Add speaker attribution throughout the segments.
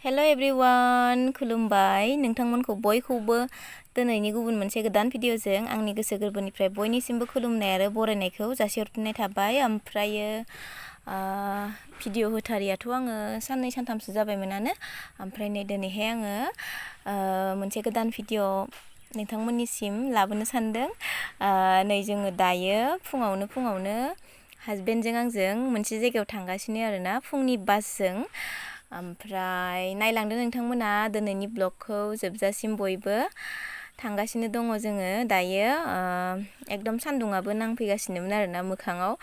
Speaker 1: हेल' everyone खुलुमबाय नोंथांमोनखौ बयखौबो दिनैनि गुबुन मोनसे गोदान भिडिअजों आंनि गोसो गोरबोनिफ्राय बयनिसिमबो खुलुमनाय आरो बरायनायखौ जासिहरफिननाय थाबाय। ओमफ्रायो भिडिअ होथारियाथ' आङो साननै सानथामसो जाबायमोनानो। ओमफ्राय नै दिनैहाय आङो मोनसे गोदान भिडिअ नोंथांमोननिसिम लाबोनो सानदों। नै जोङो दायो फुङावनो हासबेन्डजों आंजों मोनसे जायगायाव थांगासिनो आरोना फुंनि बासजों। ओमफ्राय नायलांदो नोंथांमोना दिनैनि ब्लगखौ जोबजासिम बयबो थांगासिनो दङ जोङो दायो। एकदम सान्दुङाबो नांफैगासिनोमोन आरोना मोखाङाव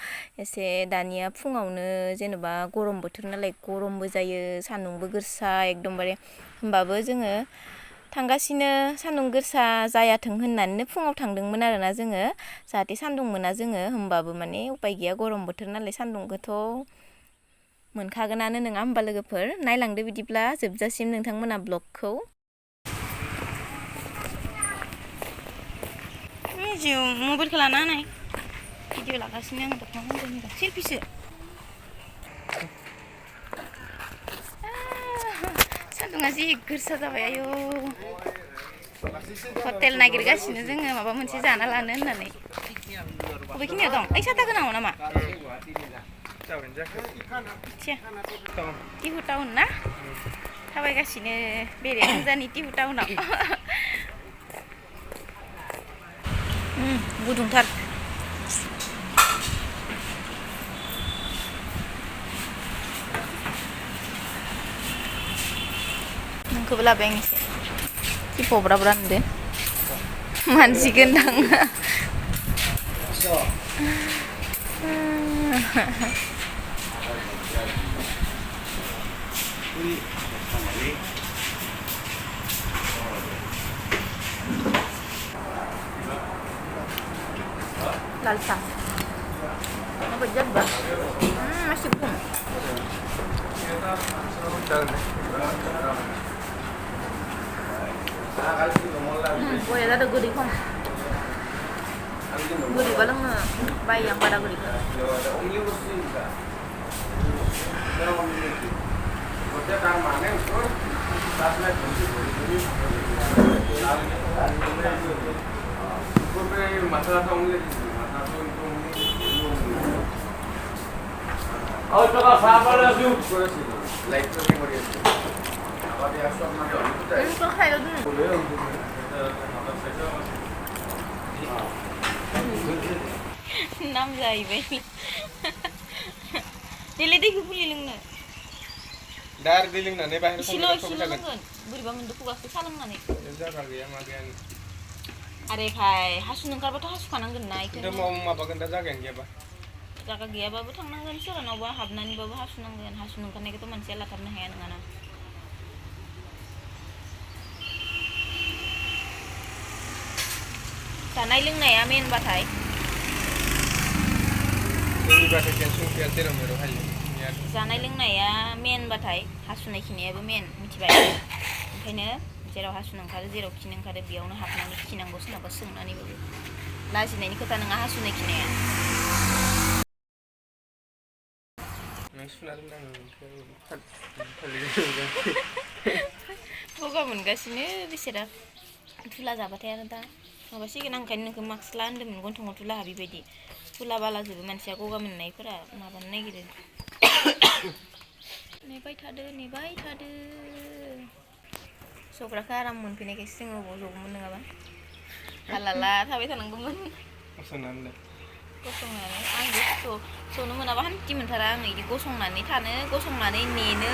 Speaker 1: एसे दानिया फुङावनो जेनेबा गरम बोथोर नालाय गरमबो जायो सान्दुंबो गोसा एकदमबारे होमबाबो जोङो थांगासिनो सान्दुं गोसा जायाथों होननानैनो फुङाव थांदोंमोन आरोना जोङो जाहाथे सान्दुं मोना जोङो होमबाबो माने उपाय गैया गरम बोथोर नालाय सान्दुंखौथ' मोनखागोनानो नङा होमबा लोगोफोर। नायलांदो बिदिब्ला जोबजासिम नोंथांमोना ब्लगखौ। मबाइलखौ लाना नाय भिडिअ लागासिनो आं दख'ना गानदों सेल्फिसो सान्दुङा जि गोसा जाबाय आयौ हटेल नागिरगासिनो जोङो माबा मोनसे जाना लानो होननानै। बबेखिनियाव दं ओइ साथा गोनाङाव नामा? टिहु टाउन ना थाबायगासिनो बेरे फुजानि टिहु टाउनाव। गुदुंथार नोंखौबो लाबाय आं एसे टिपआव ब्रा ब्रा नुदो मानसि गोनां। लाल सा apa jabba masih pun boleh ada gurih kan gurih balang bayi yang pada gurih
Speaker 2: और तो का साबर जो लाइट तो नहीं बढ़िया अब ये सब ना
Speaker 1: itu kayak enam जाहैबाय देले दैखौ फुलि लोंनो
Speaker 2: दार दै लोंनानै बाहेर
Speaker 1: इसेल' लोंगोन बोरैबा मोनदो खुगाखौ सालोंनानै
Speaker 2: जागा गैया मा गैया
Speaker 1: आरे भाई हासुनो ओंखारबाथ' हासुखानांगोन ना
Speaker 2: इखौनो माबागोन दा जागायानो गैयाबा
Speaker 1: जागा गैयाबाबो थांनांगोन सोरनावबा हाबनानैबाबो हासुनांगोन हासुनो ओंखारनायखौथ' मानसिया लाथारनो हाया नङाना। जानाय लोंनाया मेनबाथाय जानाय लोंनाया मेनबाथाय हासुनाय खिनायाबो मेन मिथिबाय। ओंखायनो जेराव हासुनो ओंखारो जेराव खिनो ओंखारो बेयावनो हाबनानै खिनांगौ सोरनावबा सोंनानैबाबो लाजिनायनि खोथा नङा हासुनाय खिनाया। गगा मोनगासिनो बिसोरा थुला जाबाथाय आरो दा माबासिगोन आं ओंखायनो नोंखौ मास्क ला होन्दोंमोन गन्थङाव थुला हाबिबायदि थुला बालाजोबो मानसिया गगा मोननायफोरा माबानो नागिरो। नेबाय थादो सग्राखौ आराम मोनफैनायखायसो जोङो अबाव जगौमोन नङाबा हालाला थाबाय थानांगौमोन गसंनानै आंबो जनो मोनाबा हान्थि मोनथारा आङो बिदि गसंनानै नेनो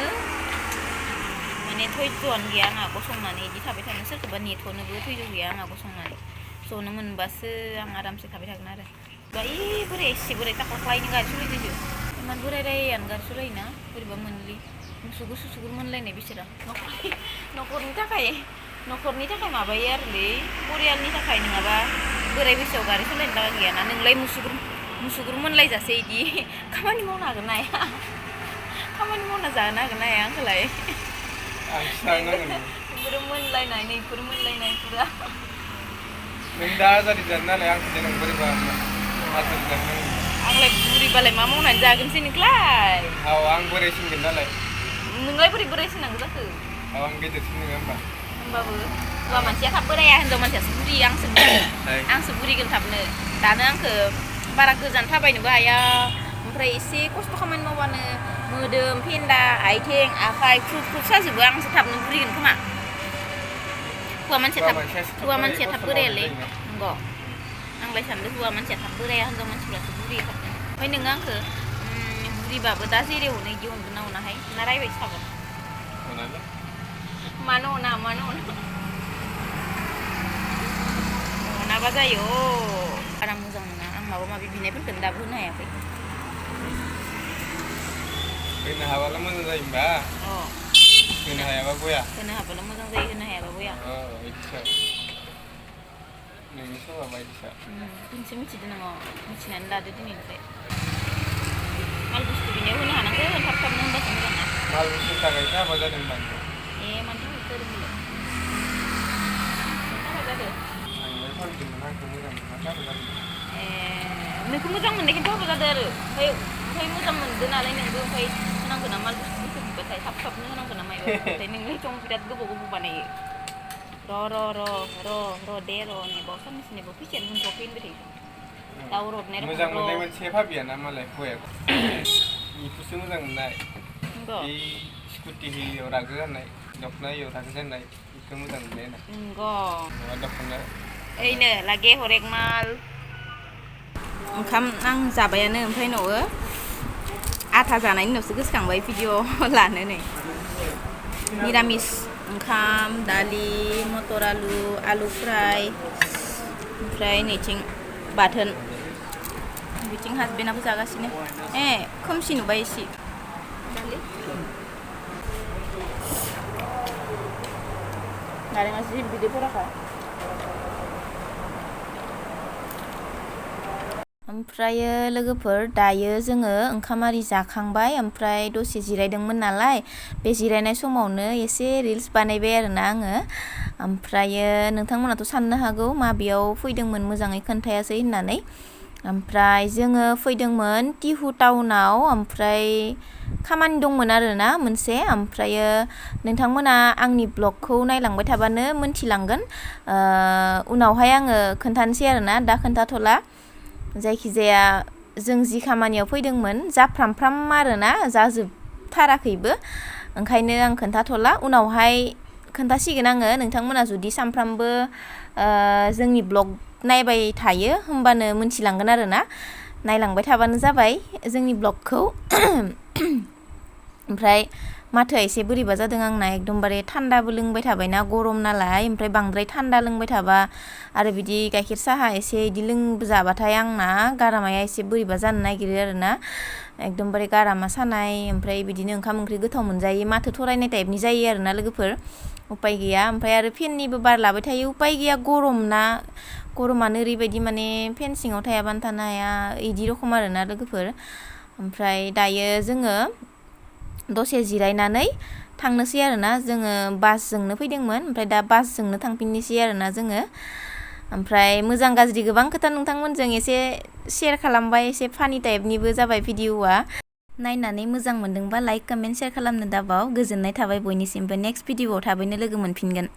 Speaker 1: माने धैर्यआनो गैया आंहा गसंनानै बिदि थाबाय थानो सोरखौबा नेथ'नोबो धैर्य गैया आंहा गसंनानै जनो मोनबासो आं आरामसे थाबाय थागोन आरो ओइ बोराय एसे बोराय थाख्लाख्लायनो गारि सलायदों इमान बोराय रायानो गारि सलायोना बोरैबा मोनलि मुसुगुर सुसुगुर मोनलायनाय बिसोरा न'खरनि थाखाय माबायो आरोलै परियालनि थाखाय नङाबा बोराय बैसोआव गारि सलायनो लागा गैयाना नोंलाय मुसुगुर मोनलायजासे बिदि खामानि मावनो हागोन ना हाया खामानि मावना जानो हागोन ना हाया आंखौलाय बेफोरो मोनलायनाय नैफोर मोनलायनाय पुरा
Speaker 2: नों दा जारि जानो नालाय आंखौ देनां बोरैबा
Speaker 1: आंलाय बुरिबालाय मा मावनानै जागोनसै नोंलाय
Speaker 2: आं बोरायसिनगोन नालाय
Speaker 1: नोंलाय बोरै बोरायसिनांगौ जाखो
Speaker 2: Awan gede sini apa?
Speaker 1: होमबाबो हौवा मानसिया थाब बोराया हिनजाव मानसियासो बुरि आंसो बुरिगोन थाबनो दानो आंखो बारा गोजान थाबायनोबो हाया ओमफ्राय एसे खस्थ' खामानि मावबानो मोदोम फेन्दा आथिं आखाइ ख्रुब ख्रुब साजोबो आंसो थाबनो बुरिगोन खोमा हौवा मानसिया थाब बोरायालै नंगौ आंलाय सानदों हौवा मानसिया थाब बोराया हिनजाव मानसिफ्रासो बुरियो थाबनो ओमफ्राय नोङो आंखो बुरिबाबो दा जेरै हनो इदि अनगोन ना अनाहाय ना रायबाय थागोन मानो अना अनाबा जायो बारा मोजां नङा आं माबा माबि बिनायफोरखौनो दाबो होनो हायाखै
Speaker 2: होनो हाबाला मोजां जायो होमबा होनो हायाबा बया
Speaker 1: होनो हाबाला मोजां जायो होनो हायाबा बया
Speaker 2: बिदिसो नोंनि समा बायदिसो
Speaker 1: दिनैसो मिथिदो नोङो मिथिनानै लादो दिनैनिफ्राय माल बुस्थु बिनायाव होनो हानांगोन थाब थाबनो होनबासो मोजां ना
Speaker 2: माल बुस्थु थाखायसो हाबा जादों बांद्राय
Speaker 1: मानो थाखाय जादों हाबा जादों
Speaker 2: आंलाय फानदोंमोन आंखौ मोजां मोनना हाबा जादों
Speaker 1: नोंखौ मोजां मोननायखायनोथ' हाबा जादों आरो ओमफ्राय मोजां मोनदो नालाय नोंबो ओमफ्राय होनांगौ ना माल बुस्थुफोरखौ बिबाथाय थाब थाबनो होनांगौ ना मायबा बिबाथाय नोंलायथ' बिराद गोबाव बानायो र' दे नेबाव साननैसो नेबाव फैसायानो मोनथ'वाखै होनबाय थायो दाउ रदनाय
Speaker 2: मोजां मोननाय मोनसे भाबियाना मालाय हौवाया बेखौसो मोजां मोननाय बे स्कुटि होयियाव रागा गारनाय दख'ना होयियाव रागा गारनाय बेखौ मोजां मोननाय ना
Speaker 1: नंगौ
Speaker 2: दख'ना
Speaker 1: ओइनो लागे हरेक माल ओंखाम आं जाबायानो ओमफ्राय उनाव आथा जानायनि उनावसो गोसोखांबाय भिडिअ लानो नै निरामिस ओंखाम दालि मटर आलु फ्राय ओमफ्राय नैथिं बाथोन बिथिं हासबेन्डआबो जागासिनो खोमसि नुबाय एसे नारेंआ जि बिदै फराखा ओमफ्रायो लोगोफोर दायो जोङो ओंखाम आरि जाखांबाय ओमफ्राय दसे जिरायदोंमोन नालाय बे जिरायनाय समावनो एसे रिल्स बानायबाय आरोना आङो ओमफ्रायो नोंथांमोनाथ' साननो हागौ माबेयाव फैदोंमोन मोजाङै खोन्थायासै होननानै ओमफ्राय जोङो फैदोंमोन टिहु टाउनाव ओमफ्राय खामानि दंमोन आरोना मोनसे ओमफ्रायो नोंथांमोना आंनि ब्लगखौ नायलांबाय थाबानो मोनथिलांगोन उनावहाय आङो खोन्थानोसै आरोना दा खोन्थाथ'ला जायखिजाया जों जि खामानियाव फैदोंमोन जाफ्रामफ्राम आरोना जाजोबथाराखैबो ओंखायनो आं खोन्थाथ'ला उनावहाय खोन्थासिगोन आङो नोंथांमोना जुदि सानफ्रामबो जोंनि ब्लग नायबाय थायो होमबानो मोनथिलांगोन आरोना नायलांबाय थाबानो जाबाय जोंनि ब्लगखौ ओमफ्राय माथोआ एसे बोरैबा जादों आंना एकदमबारे थान्दाबो लोंबाय थाबायना गरम नालाय ओमफ्राय बांद्राय थान्दा लोंबाय थाबा आरो बिदि गाइखेर साहा एसे इदि लोंजाबाथाय आंना गारामाया एसे बोरैबा जानो नागिरो आरोना एकदमबारे गारामा सानाय ओमफ्राय बिदिनो ओंखाम ओंख्रि गोथाव मोनजायै माथो थरायनाय टाइपनि जायो आरोना लोगोफोर उपाय गैया ओमफ्राय आरो फेननिबो बार लाबाय थायो उपाय गैया गरमानो ओरैबायदि माने फेन सिङाव थायाबानो थानो हाया इदि रखम आरोना लोगोफोर ओमफ्राय दायो जोङो दसे जिरायनानै थांनोसै आरोना जोङो बासजोंनो फैदोंमोन ओमफ्राय दा बासजोंनो थांफिननोसै आरोना जोङो ओमफ्राय मोजां गाज्रि गोबां खोथा नोंथांमोनजों एसे शेयार खालामबाय एसे फानि टाइपनिबो जाबाय भिडिअआ नायनानै मोजां मोनदोंबा लाइक कमेन्ट शेयार खालामनो दाबाव गोजोननाय थाबाय बयनिसिमबो नेक्स्ट भिडिअआव थाबैनो लोगो मोनफिनगोन